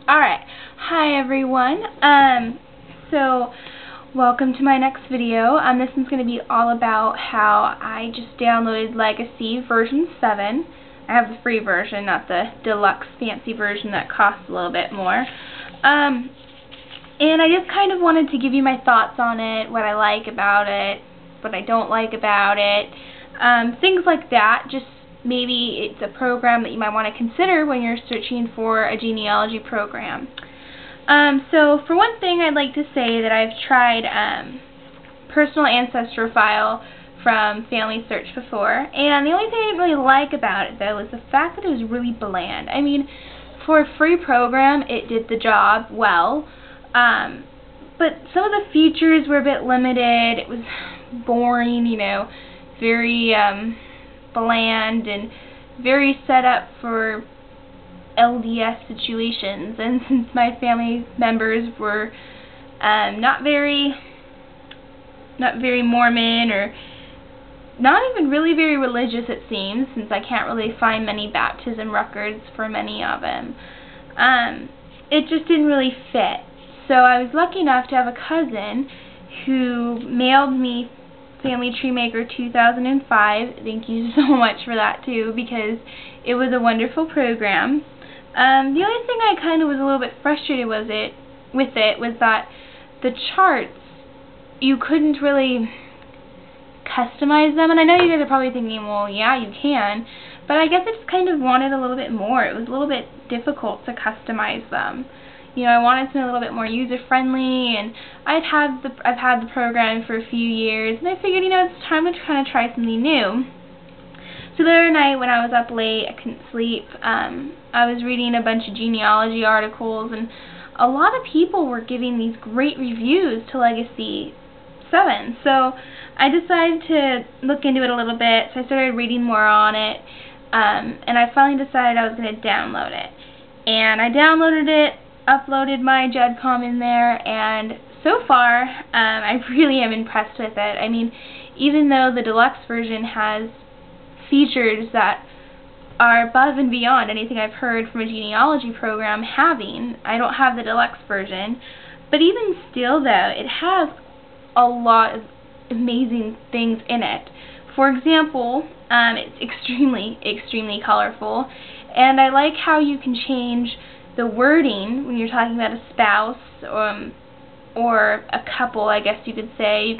Alright, hi everyone. So welcome to my next video. This one's going to be all about how I just downloaded Legacy version 7. I have the free version, not the deluxe fancy version that costs a little bit more. And I just kind of wanted to give you my thoughts on it, what I like about it, what I don't like about it, things like that. Just maybe it's a program that you might want to consider when you're searching for a genealogy program. So for one thing, I'd like to say that I've tried personal ancestry file from Family Search before, and the only thing I didn't really like about it, though, was the fact that it was really bland. I mean, for a free program, it did the job well, but some of the features were a bit limited. It was boring, you know, very bland and very set up for LDS situations, and since my family members were not very Mormon, or not even really very religious, it seems, since I can't really find many baptism records for many of them, it just didn't really fit. So I was lucky enough to have a cousin who mailed me Family Tree Maker 2005. Thank you so much for that too, because it was a wonderful program. The only thing I kind of was a little bit frustrated with it was that the charts, you couldn't really customize them. And I know you guys are probably thinking, well, yeah, you can, but I guess I just kind of wanted a little bit more. It was a little bit difficult to customize them. You know, I wanted something a little bit more user-friendly, and I've had the program for a few years, and I figured, you know, it's time to kind of try something new. So the other night when I was up late, I couldn't sleep, I was reading a bunch of genealogy articles, and a lot of people were giving these great reviews to Legacy 7. So I decided to look into it a little bit, so I started reading more on it, and I finally decided I was going to download it. And I downloaded it, uploaded my JEDCOM in there, and so far I really am impressed with it. I mean, even though the deluxe version has features that are above and beyond anything I've heard from a genealogy program having, I don't have the deluxe version, but even still though, it has a lot of amazing things in it. For example, it's extremely colorful, and I like how you can change the wording when you're talking about a spouse or a couple, I guess you could say.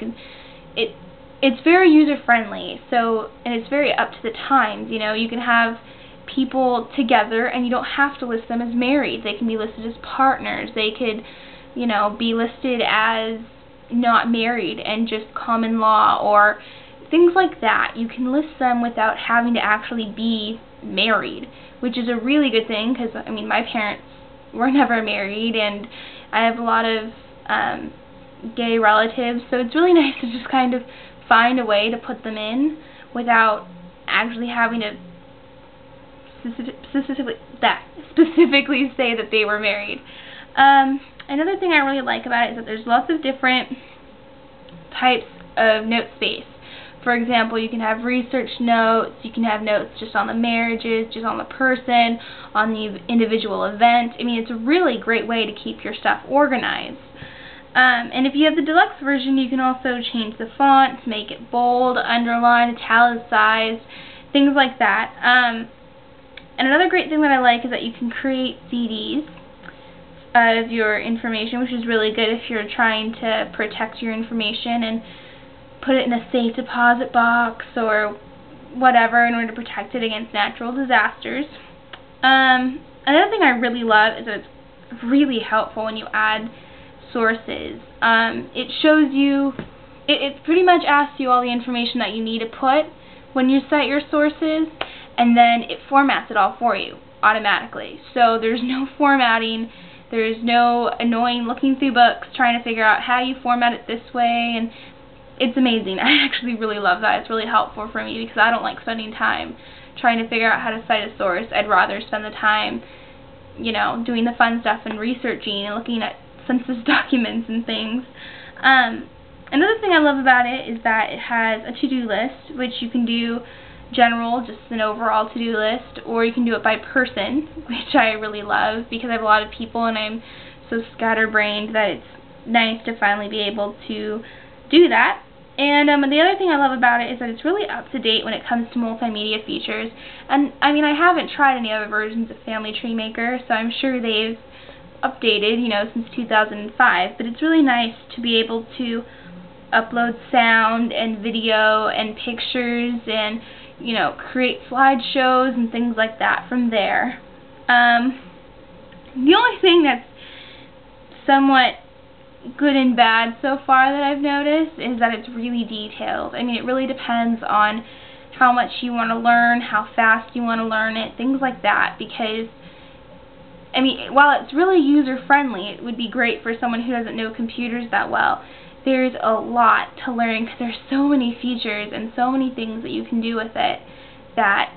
It's very user-friendly, so, and it's very up to the times. You know, you can have people together and you don't have to list them as married. They can be listed as partners. They could, you know, be listed as not married and just common law or things like that. You can list them without having to actually be married, which is a really good thing, because, I mean, my parents were never married, and I have a lot of gay relatives, so it's really nice to just kind of find a way to put them in without actually having to specifically say that they were married. Another thing I really like about it is that there's lots of different types of note space. For example, you can have research notes, you can have notes just on the marriages, just on the person, on the individual event. I mean, it's a really great way to keep your stuff organized. And if you have the deluxe version, you can also change the font, make it bold, underline, italicized, things like that. And another great thing that I like is that you can create CDs of your information, which is really good if you're trying to protect your information and put it in a safe deposit box or whatever in order to protect it against natural disasters. Another thing I really love is that it's really helpful when you add sources. It shows you, it pretty much asks you all the information that you need to put when you set your sources, and then it formats it all for you automatically. So there's no formatting, there's no annoying looking through books trying to figure out how you format it this way, and it's amazing. I actually really love that. It's really helpful for me because I don't like spending time trying to figure out how to cite a source. I'd rather spend the time, you know, doing the fun stuff and researching and looking at census documents and things. Another thing I love about it is that it has a to-do list, which you can do general, just an overall to-do list, or you can do it by person, which I really love because I have a lot of people and I'm so scatterbrained that it's nice to finally be able to do that. And the other thing I love about it is that it's really up to date when it comes to multimedia features. And I mean, I haven't tried any other versions of Family Tree Maker, so I'm sure they've updated, you know, since 2005. But it's really nice to be able to upload sound and video and pictures and, you know, create slideshows and things like that from there. The only thing that's somewhat good and bad so far that I've noticed is that it's really detailed. I mean, it really depends on how much you want to learn, how fast you want to learn it, things like that, because I mean, while it's really user-friendly, it would be great for someone who doesn't know computers that well. There's a lot to learn because there's so many features and so many things that you can do with it that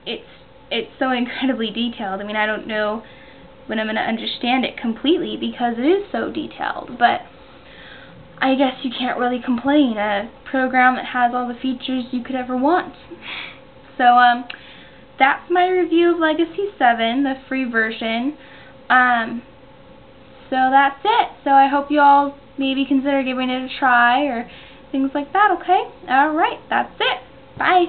it's so incredibly detailed. I mean, I don't know when I'm going to understand it completely because it is so detailed, but I guess you can't really complain. A program that has all the features you could ever want. So that's my review of Legacy 7, the free version. So that's it. So I hope you all maybe consider giving it a try or things like that, okay? Alright, that's it. Bye.